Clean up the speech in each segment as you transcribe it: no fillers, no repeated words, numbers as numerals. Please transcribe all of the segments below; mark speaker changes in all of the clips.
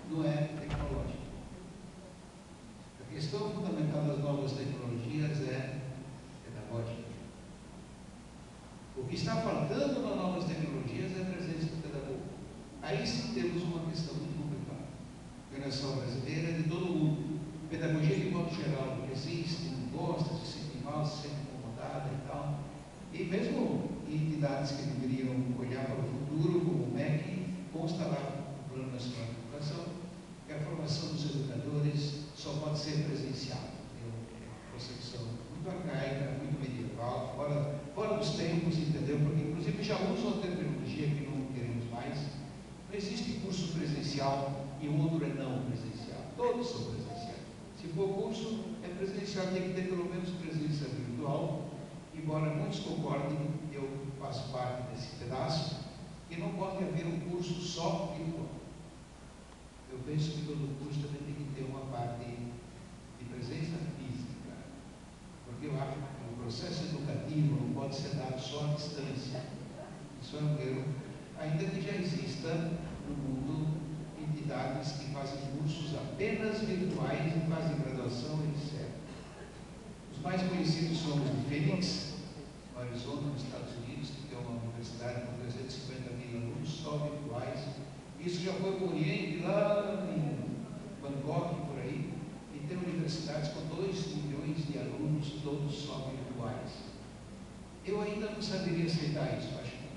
Speaker 1: não é tecnológica. A questão fundamental das novas tecnologias é pedagógica. O que está faltando nas novas tecnologias é a presença do pedagogo. Aí sim temos uma questão muito complicada. Porque não é só brasileira, é de todo mundo. Pedagogia de modo geral resiste, não gosta, se sente mal, se sente incomodada e tal. E mesmo entidades que deveriam olhar para o futuro, como o MEC, consta lá no Plano Nacional de Educação, que a formação dos educadores só pode ser presencial. É uma concepção muito arcaica, muito medieval, fora dos tempos, entendeu? Porque inclusive já usam a terminologia que não queremos mais. Não existe curso presencial e o outro é não presencial. Todos são presenciais. Se for curso, é presencial, tem que ter pelo menos presença virtual, embora muitos concordem, eu faço parte desse pedaço, que não pode haver um curso só virtual. Eu penso que todo curso também tem que ter uma parte de presença física, porque eu acho que o processo educativo não pode ser dado só à distância. Isso é um erro, ainda que já exista no mundo entidades que fazem cursos apenas virtuais e fazem graduação, etc. Os mais conhecidos são os de Phoenix, no Arizona, nos Estados Unidos, que tem uma universidade com 350 mil alunos só virtuais. Isso já foi para o Oriente, lá em Bangkok, por aí, e tem universidades com 2 milhões de alunos, todos só virtuais. Eu ainda não saberia aceitar isso, acho que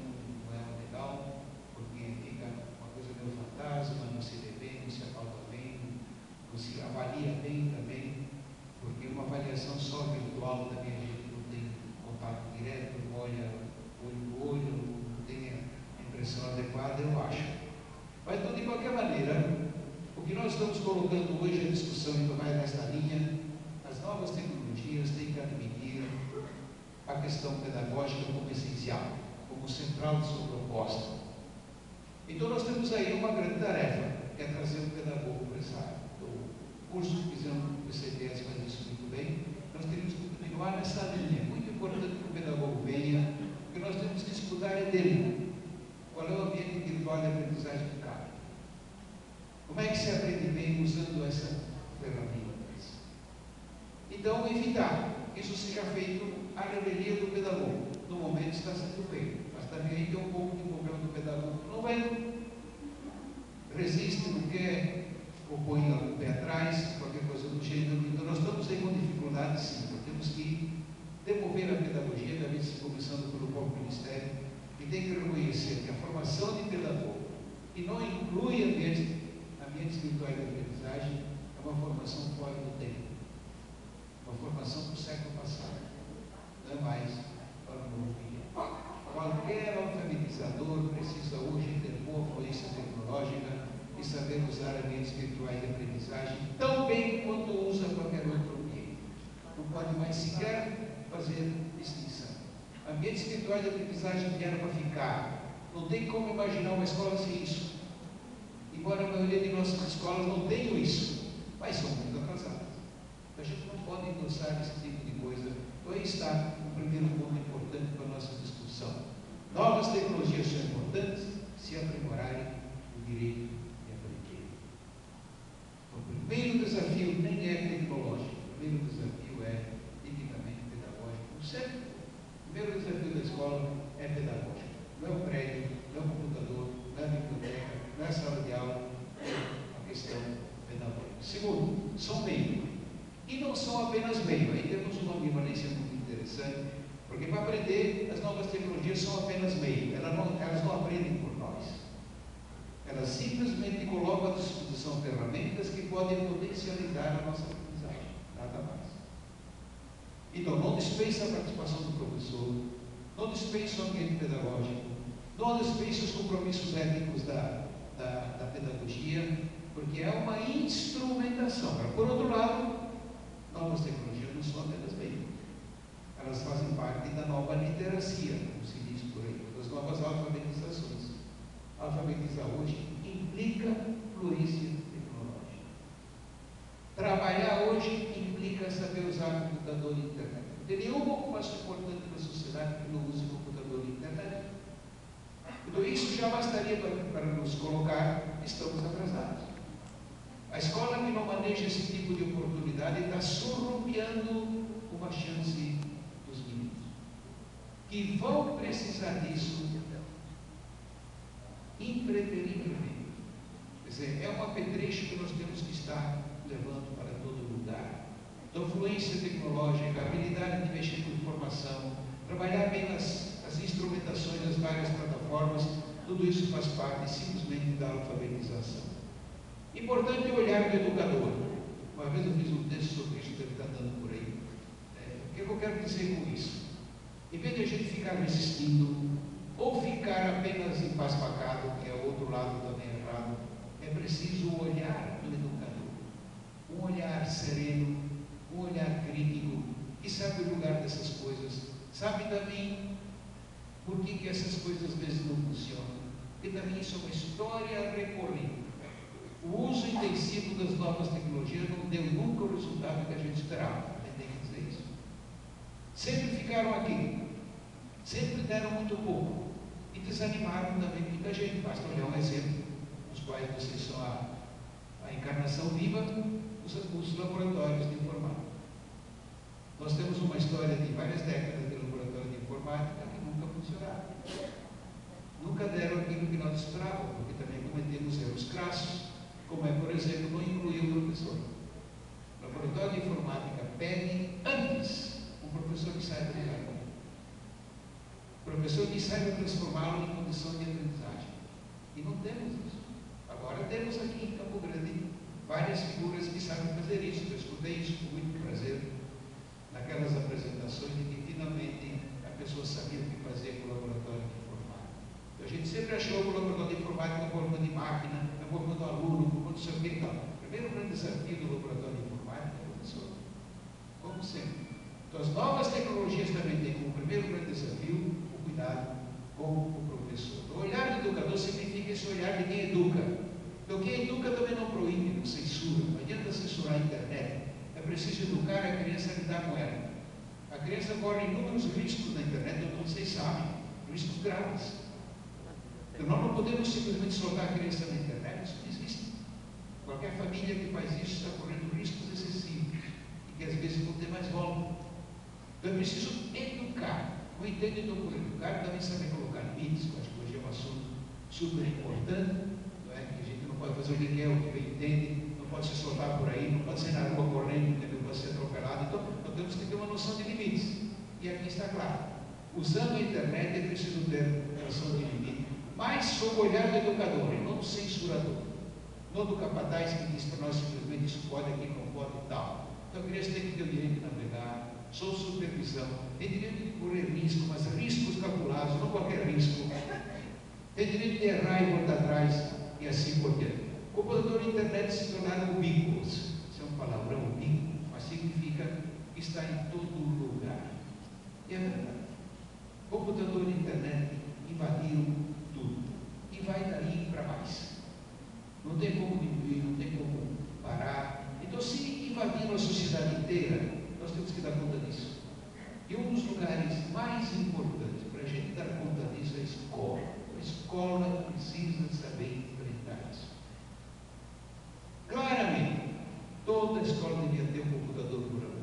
Speaker 1: não é legal, porque fica uma coisa meio fantasma, não se vê bem, não se avalua bem, não se avalia bem também, porque uma avaliação só virtual também a gente não tem contato direto, não olha olho no olho, não tem a impressão adequada, eu acho. Mas, então, de qualquer maneira, o que nós estamos colocando hoje em discussão e vai nesta linha, as novas tecnologias têm que admitir a questão pedagógica como essencial, como central de sua proposta. Então, nós temos aí uma grande tarefa, que é trazer um pedagogo para essa área. O curso que fizemos no PCTS faz isso muito bem. Nós temos que continuar nessa linha. É muito importante que o pedagogo venha, porque nós temos que escutar dele. Qual é o ambiente virtual de aprendizagem do cara? Como é que se aprende bem usando essa ferramenta? Então, evitar que isso seja feito à revelia do pedagogo. No momento está sendo feito, mas também aí tem um pouco de problema do pedagogo. Não vem, resiste, não quer, ou põe o pé atrás, qualquer coisa do gênero. Então, nós estamos aí com dificuldade, sim. Nós temos que desenvolver a pedagogia, talvez começando pelo próprio Ministério, e tem que reconhecer que a formação de pedagogo, que não inclui ambientes virtuais de aprendizagem, é uma formação fora do tempo, uma formação do século passado, não é mais para o novo dia. Qualquer alfabetizador precisa hoje ter boa fluência tecnológica e saber usar ambientes virtuais de aprendizagem tão bem quanto usa qualquer outro ambiente. Não pode mais sequer fazer distinção. Ambientes virtuais de aprendizagem vieram para ficar. Não tem como imaginar uma escola sem isso. Embora a maioria de nossas escolas não tenham isso, mas são muito atrasadas. A gente não pode endossar esse tipo de coisa. Então aí está o primeiro ponto importante para a nossa discussão. Novas tecnologias são importantes se aprimorarem o direito de aprender. Então, o primeiro desafio nem é tecnológico, o primeiro desafio é tipicamente pedagógico. Sempre, o primeiro desafio da escola é pedagógico. Não é o prédio, não é o computador, não é a biblioteca, não é a sala de aula, é a questão pedagógica. Segundo, são meio. E não são apenas meio. Aí temos uma ambivalência muito interessante, porque para aprender, as novas tecnologias são apenas meio. Elas não aprendem por nós. Elas simplesmente colocam à disposição ferramentas que podem potencializar a nossa aprendizagem. Nada mais. Então, não dispensa a participação do professor, não dispensa o ambiente pedagógico, não dispensa os compromissos éticos da pedagogia, porque é uma instrumentação. Por outro lado, novas tecnologias não são apenas meio. Elas fazem parte da nova literacia, como se diz por aí, das novas alfabetizações. Alfabetizar hoje implica fluência tecnológica. Trabalhar hoje implica saber usar computador e internet. Não tem nenhuma ocupação importante na sociedade que não use computador e internet. Então isso já bastaria para nos colocar, estamos atrasados. A escola que não maneja esse tipo de oportunidade está surrupiando uma chance dos meninos, que vão precisar disso impreterivelmente. Quer dizer, é um apetrecho que nós temos que estar levando para todo lugar. Então, fluência tecnológica, habilidade de mexer com informação, trabalhar bem as instrumentações das várias plataformas, tudo isso faz parte simplesmente da alfabetização. Importante é o olhar do educador. Uma vez eu fiz um texto sobre isso, deve estar dando por aí. O que eu quero dizer com isso? Em vez de a gente ficar resistindo, ou ficar apenas embasbacado, que é o outro lado também errado, é preciso o olhar do educador. Um olhar sereno, um olhar crítico, que sabe o lugar dessas coisas, sabe também por que essas coisas às vezes não funcionam. Porque também isso é uma história recorrente. O uso intensivo das novas tecnologias não deu nunca o resultado que a gente esperava. A gente tem que dizer isso. Sempre ficaram aqui. Sempre deram muito pouco. E desanimaram também muita gente. Basta olhar um exemplo, os quais vocês são a encarnação viva, os laboratórios de informática. Nós temos uma história de várias décadas de laboratório de informática que nunca funcionaram. Nunca deram aquilo que nós esperávamos, porque também cometemos erros crassos, como é, por exemplo, não incluir o professor. O laboratório de informática pede antes um professor que saiba lidar com ele. O professor que saiba transformá-lo em condição de aprendizagem. E não temos isso. Agora temos aqui em Campo Grande várias figuras que sabem fazer isso. Eu escutei isso com muito prazer naquelas apresentações de que finalmente a pessoa sabia o que fazer com o laboratório de informática. Então, a gente sempre achou que o laboratório de informática é um problema de máquina, é um problema do aluno, um problema do seu que. Não. O primeiro grande desafio do laboratório de informática é o professor. Como sempre. Então, as novas tecnologias também têm como primeiro grande desafio o cuidado com o professor. O olhar do educador significa esse olhar de quem educa. Então, quem educa também não proíbe, não censura. Não adianta censurar a internet. É preciso educar a criança a lidar com ela. A criança corre inúmeros riscos na internet, então vocês sabem, riscos graves. Então, nós não podemos simplesmente soltar a criança na internet, isso não existe. Qualquer família que faz isso está correndo riscos excessivos e que às vezes vão ter mais volta. Então, é preciso educar. O entendedor por educar também saber colocar limites, que eu acho que hoje é um assunto super importante, não é? Que a gente não pode fazer o que quer, o que bem entende, não pode se soltar por aí, não pode sair na rua correndo, não pode ser atropelado. Então, nós temos que ter uma noção de limites. E aqui está claro. Usando a internet é preciso ter noção de limite, mas sob o olhar do educador, e não do censurador. Não do capataz que diz para nós simplesmente isso pode, aqui não pode e tal. Então, a criança tem que ter o direito de navegar, sob supervisão, tem direito de correr risco, mas riscos calculados, não qualquer risco. Tem direito de errar e voltar atrás, e assim por diante. O computador e a internet se tornaram ubíquos. Isso é um palavrão, ubíquo, mas significa que está em todo lugar. E é verdade. Computador e internet invadiram tudo. E vai daí para mais. Não tem como diminuir, não tem como parar. Então, se invadiram a sociedade inteira, nós temos que dar conta disso. E um dos lugares mais importantes para a gente dar conta disso é a escola. A escola precisa saber enfrentar isso. Claramente, toda escola devia ter um computador por ano.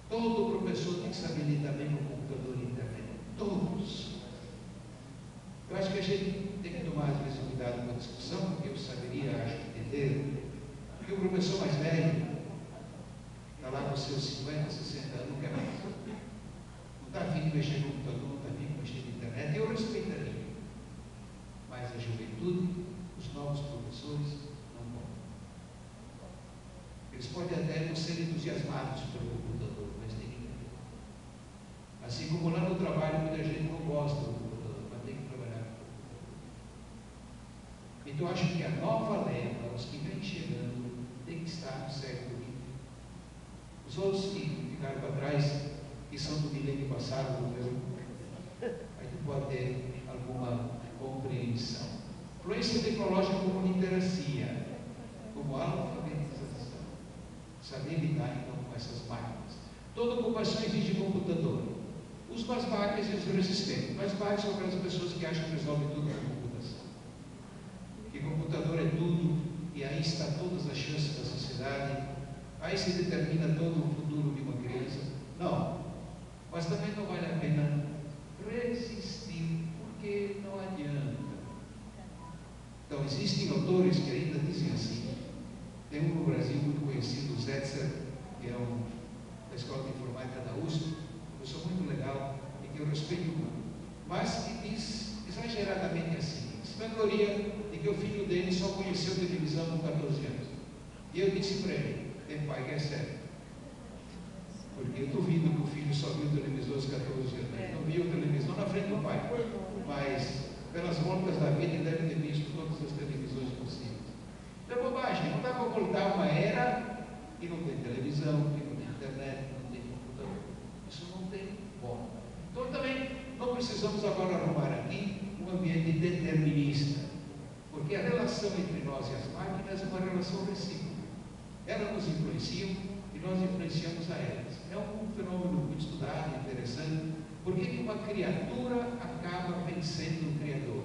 Speaker 1: Todo professor tem que saber lidar bem com o computador e a internet. Todos. Eu acho que a gente tem que tomar, às vezes, cuidado com a discussão, porque eu saberia, acho, entender. Porque o professor mais velho está lá com seus 50, 60 anos, não quer mais. Não está afim de mexer no computador, não está afim de mexer na internet. Eu respeitaria. Mas a juventude, os novos professores, não podem. Eles podem até não ser entusiasmados pelo computador, mas tem que entender. Assim como lá no trabalho, muita gente não gosta do computador, mas tem que trabalhar com o computador. Então, eu acho que a nova leva, os que vêm chegando, tem que estar no século XX. Os outros que ficaram para trás, que são do milênio passado, aí tu pode ter alguma compreensão. Fluência tecnológica como literacia, como alfabetização. Saber lidar então com essas máquinas. Toda ocupação exige computador. Os basbacas e os resistentes. Basbacas são aquelas pessoas que acham que resolvem tudo com computação. Que computador é tudo e aí está chance da sociedade, aí se determina todo o futuro de uma criança. Não, mas também não vale a pena resistir, porque não adianta. Então, existem autores que ainda dizem assim. Tem um no Brasil muito conhecido, o Zetzer, que é da Escola de Informática da USP, pessoa muito legal e que eu respeito muito, mas que diz exageradamente assim, se vangloria de que o filho dele só conheceu televisão com 14 anos. E eu disse para ele, tem pai que é sério, porque eu duvido que o filho só viu televisão aos 14 anos, ele não viu televisão na frente do pai, mas pelas voltas da vida ele deve ter visto todas as televisões possíveis. Então é bobagem, não dá para voltar uma era que não tem televisão, que não tem internet, que não tem computador. Isso não tem bola. Então também não precisamos agora arrumar aqui um ambiente determinista, porque a relação entre nós e as máquinas é uma relação recíproca. Elas nos influenciam e nós influenciamos a elas. É um fenômeno muito estudado, interessante. Por que uma criatura acaba vencendo o Criador?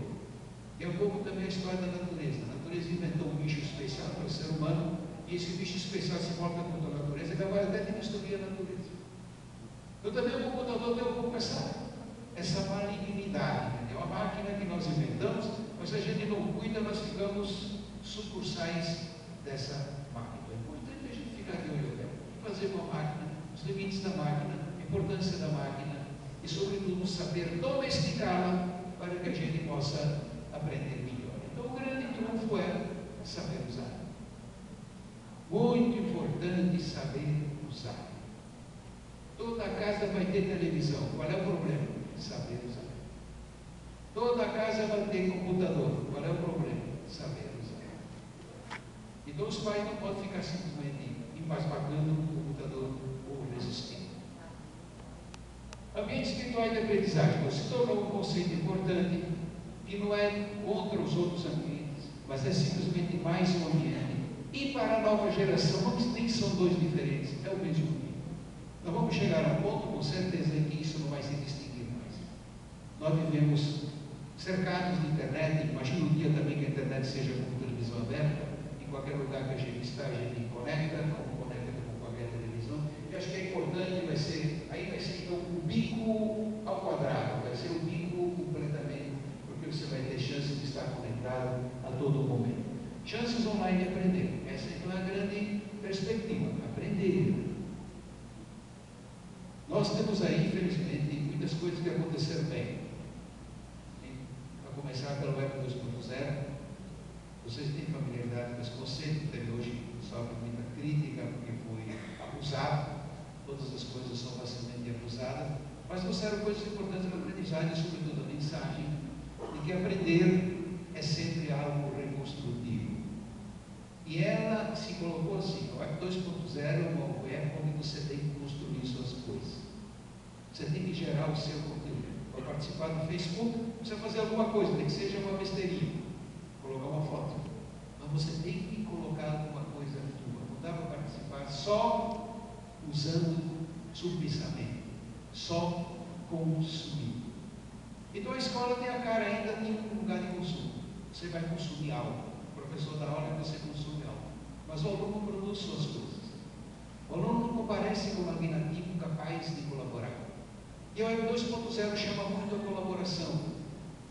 Speaker 1: É um pouco também a história da natureza. A natureza inventou um bicho especial para o ser humano, e esse bicho especial se volta contra a natureza e capaz até de destruir a natureza. Então também o computador tem um pouco essa malignidade. É uma máquina que nós inventamos, mas se a gente não cuida, nós ficamos sucursais dessa máquina. É importante a gente ficar de olho nela, fazer uma máquina, os limites da máquina, a importância da máquina e, sobretudo, saber domesticá-la para que a gente possa aprender melhor. Então, o grande trunfo é saber usar. Muito importante saber usar. Toda casa vai ter televisão. Qual é o problema? Saber usar. Toda casa vai ter computador. Qual é o problema? Saber usar. Então, os pais não podem ficar simplesmente embasbacando no computador ou resistindo. Ambiente espiritual de aprendizagem se tornou um conceito importante, que não é contra os outros ambientes, mas é simplesmente mais um ambiente. E para a nova geração, nem são dois diferentes, é o mesmo ambiente. Nós vamos chegar a um ponto, com certeza, em que isso não vai se distinguir mais. Nós vivemos cercados de internet, imagina um dia também que a internet seja como televisão aberta, em qualquer lugar que a gente está, a gente conecta, como conecta com qualquer televisão. E acho que é importante, aí vai ser então o bico ao quadrado, vai ser o bico completamente, porque você vai ter chance de estar conectado a todo momento. Chances online de aprender, essa então é a grande perspectiva, aprender. Nós temos aí, infelizmente, muitas coisas que aconteceram bem. Para começar pelo Web 2.0, vocês têm familiaridade com esse conceito, que hoje sofre muita crítica, porque foi abusado, todas as coisas são facilmente abusadas, mas trouxeram coisas importantes para a aprendizagem, sobretudo a mensagem, de que aprender é sempre algo reconstrutivo. E ela se colocou assim: o Web 2.0 é uma web onde você tem que construir suas coisas. Você tem que gerar o seu conteúdo. Para participar do Facebook, precisa fazer alguma coisa, nem que seja uma besteirinha, colocar uma foto. Mas você tem que colocar alguma coisa tua. Não dá para participar só usando submissamente, só consumir. Então a escola tem a cara ainda de um lugar de consumo. Você vai consumir algo. O professor dá aula e você consome algo. Mas o aluno produz suas coisas. O aluno não comparece com o magnativo capaz de colaborar. E o Web 2.0 chama muito a colaboração,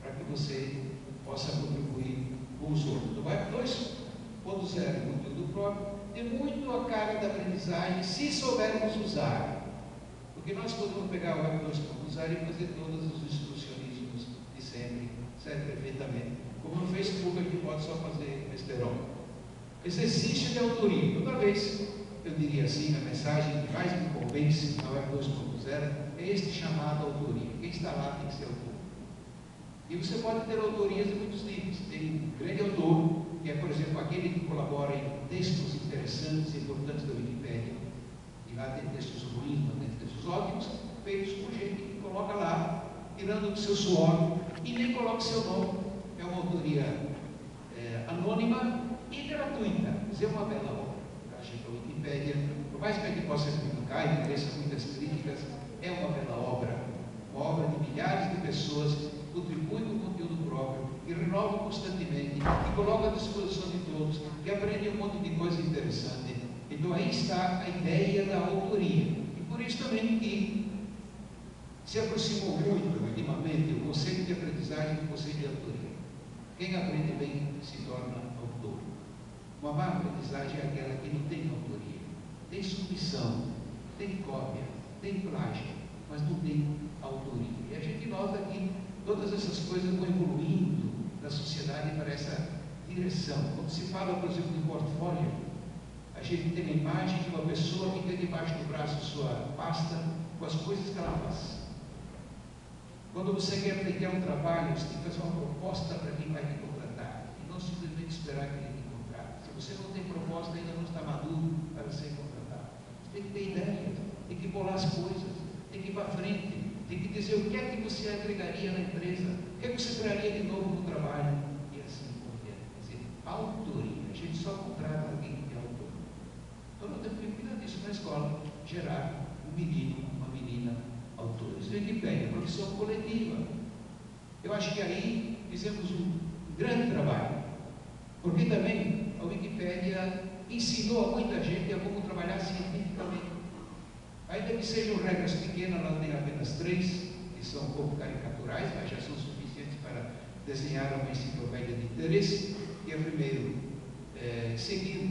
Speaker 1: para que você possa contribuir com os outros. O Web 2.0, conteúdo próprio, tem muito a cara da aprendizagem, se soubermos usar. Porque nós podemos pegar o Web 2.0 e fazer todos os instrucionismos de sempre, serve perfeitamente. Como no Facebook, aqui pode só fazer besterol. Exercício de autoria. Toda vez, eu diria assim, a mensagem que mais me convence na Web 2.0 é este chamado autoria. Quem está lá tem que ser autor. E você pode ter autorias de muitos livros. Tem um grande autor, que é, por exemplo, aquele que colabora em textos interessantes e importantes da Wikipédia. E lá tem textos ruins, mas tem textos ótimos, feitos por gente que coloca lá, tirando do seu suor, e nem coloca o seu nome. É uma autoria anônima e gratuita. Mas é uma bela obra. Eu acho que a Wikipédia, por mais que a gente possa criticar e mereça muitas críticas, é uma bela obra. Uma obra de milhares de pessoas que contribuem com o conteúdo próprio que renovam constantemente, que colocam à disposição de todos, que aprendem um monte de coisa interessante. Então aí está a ideia da autoria. E por isso também que se aproximou muito, ultimamente, o conceito de aprendizagem do conceito de autoria. Quem aprende bem se torna autor. Uma má aprendizagem é aquela que não tem autoria, tem submissão, tem cópia, tem plágio, mas não tem autoria. E a gente nota que todas essas coisas vão evoluindo na sociedade para essa direção. Quando se fala, por exemplo, de portfólio, a gente tem a imagem de uma pessoa que tem debaixo do braço sua pasta com as coisas que ela faz. Quando você quer aplicar um trabalho, você tem que fazer uma proposta para quem vai te contratar, e não simplesmente esperar que ele te contrate. Se você não tem proposta, ainda não está maduro para ser contratado. Você tem que ter ideia, tem que bolar as coisas, tem que ir para frente, tem que dizer o que é que você agregaria na empresa, o que é que você traria de novo no trabalho, e assim por diante. Quer dizer, autoria. A gente só contrata alguém que é autor. Então nós temos que cuidar disso na escola, gerar um menino, uma menina, autores. Wikipédia, profissão coletiva. Eu acho que aí fizemos um grande trabalho, porque também a Wikipédia ensinou a muita gente a como trabalhar cientificamente. Ainda que sejam regras pequenas, ela tem apenas 3, que são um pouco caricaturais, mas já são suficientes para desenhar uma enciclopédia de interesse. E é primeiro, seguir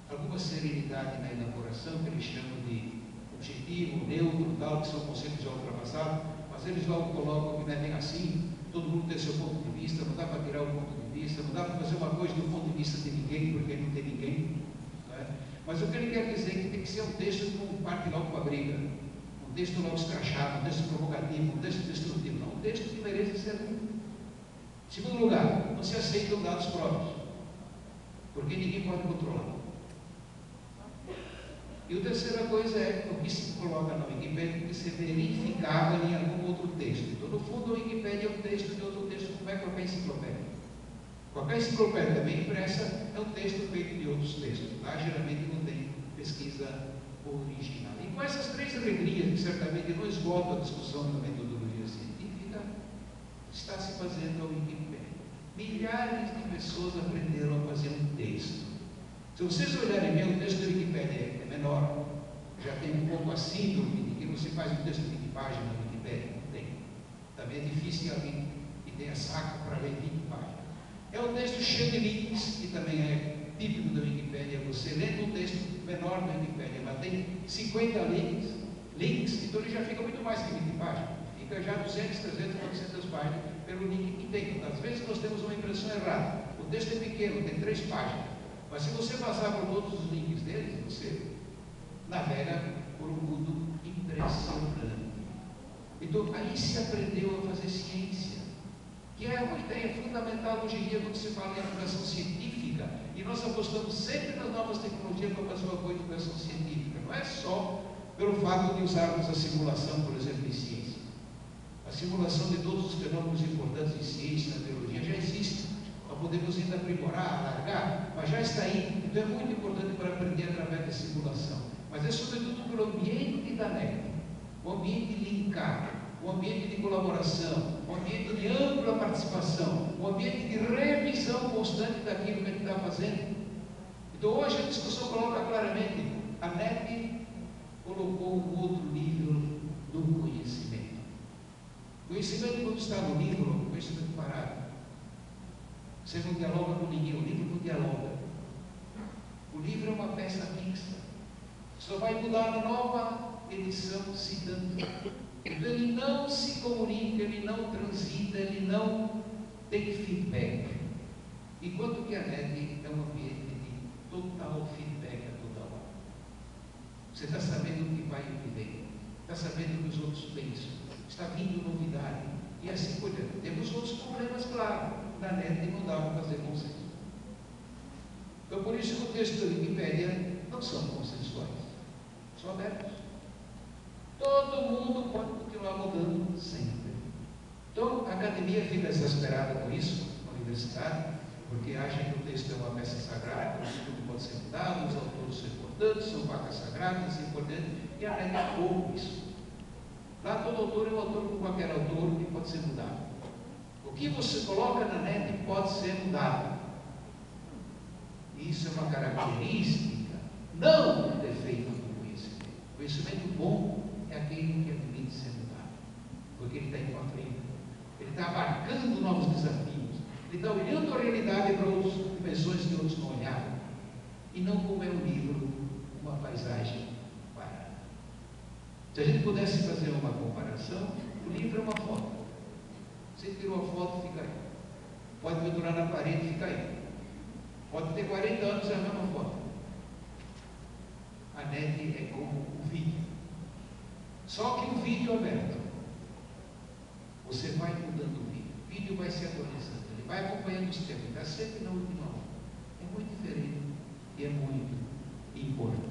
Speaker 1: alguma serenidade na elaboração, que eles chamam de objetivo, neutro, tal, que são conceitos já ultrapassados, mas eles logo colocam que não é bem assim, todo mundo tem seu ponto de vista, não dá para tirar o ponto de vista, não dá para fazer uma coisa do ponto de vista de ninguém, porque não tem ninguém. Né? Mas o que ele quer dizer é que tem que ser um texto que não parte logo com a briga, um texto logo escrachado, um texto provocativo, um texto destrutivo, não, um texto que merece ser lido. Segundo lugar, não se aceitam dados próprios, porque ninguém pode controlar. E a terceira coisa é o que se coloca na Wikipédia, que se verificava em algum outro texto. Então, no fundo, a Wikipédia é um texto de outro texto, como é qualquer enciclopédia. Qualquer enciclopédia também impressa é um texto feito de outros textos. Lá, geralmente, não tem pesquisa original. E com essas 3 regrinhas, que certamente não esgotam a discussão da metodologia científica, está se fazendo a Wikipédia. Milhares de pessoas aprenderam a fazer um texto. Se vocês olharem bem, o texto da Wikipédia é menor, já tem um pouco a síndrome de que você faz um texto de 20 páginas na Wikipédia. Não tem. Também é difícil alguém que tenha saco para ler 20 páginas. É um texto cheio de links, que também é típico da Wikipédia. Você lendo um texto menor da Wikipédia, mas tem 50 links, então ele já fica muito mais que 20 páginas. Fica já 200, 300, 400 páginas pelo link que tem. Então, às vezes nós temos uma impressão errada. O texto é pequeno, tem 3 páginas. Mas se você passar por todos os links deles, você navega por um mundo impressionante. Então, aí se aprendeu a fazer ciência, que é uma ideia fundamental hoje em dia quando se fala em aplicação científica, e nós apostamos sempre nas novas tecnologias para fazer uma boa educação científica. Não é só pelo fato de usarmos a simulação, por exemplo, em ciência. A simulação de todos os fenômenos importantes em ciência, na biologia, já existe. Nós podemos ainda aprimorar, alargar, mas já está aí. Então é muito importante para aprender através da simulação. Mas é sobretudo pelo ambiente da NEC, o ambiente linkado, o ambiente de colaboração, o ambiente de ampla participação, o ambiente de revisão constante daquilo que a gente está fazendo. Então hoje a discussão coloca claramente, a NEC colocou um outro nível do conhecimento. Conhecimento, quando está no livro, conhecimento parado. Você não dialoga com ninguém, o livro não dialoga. O livro é uma peça fixa. Só vai mudar na nova edição citando. Então ele não se comunica, ele não transita, ele não tem feedback. Enquanto que a NEC é um ambiente de total feedback a toda hora. Você está sabendo o que vai e o que vem. Está sabendo o que os outros pensam. Está vindo novidade. E assim por diante. Temos outros problemas, claro. Na NEC não dá para fazer consenso. Então, por isso que o texto da Wikipédia não são consensuais, são abertos. Todo mundo pode continuar mudando sempre. Então, a academia fica exasperada com isso, a universidade, porque acha que o texto é uma peça sagrada, que tudo pode ser mudado, os autores são importantes, são vacas sagradas, assim por diante, e a NEC é pouco isso. Lá todo autor é um autor como qualquer autor que pode ser mudado. O que você coloca na net pode ser mudado. Isso é uma característica, não um defeito do conhecimento. O conhecimento bom é aquele que admite ser mudado, porque ele está indo para frente, ele está abarcando novos desafios, ele está olhando a realidade para outras dimensões que outros não olhavam, e não como é um livro, uma paisagem parada. Se a gente pudesse fazer uma comparação, o livro é uma foto. Você tirou a foto, fica aí. Pode pendurar na parede, fica aí. Pode ter 40 anos, é a mesma foto. A net é como o vídeo. Só que o vídeo é aberto. Você vai mudando o vídeo. O vídeo vai se atualizando. Ele vai acompanhando os tempos. Está sempre na última hora. É muito diferente e é muito importante.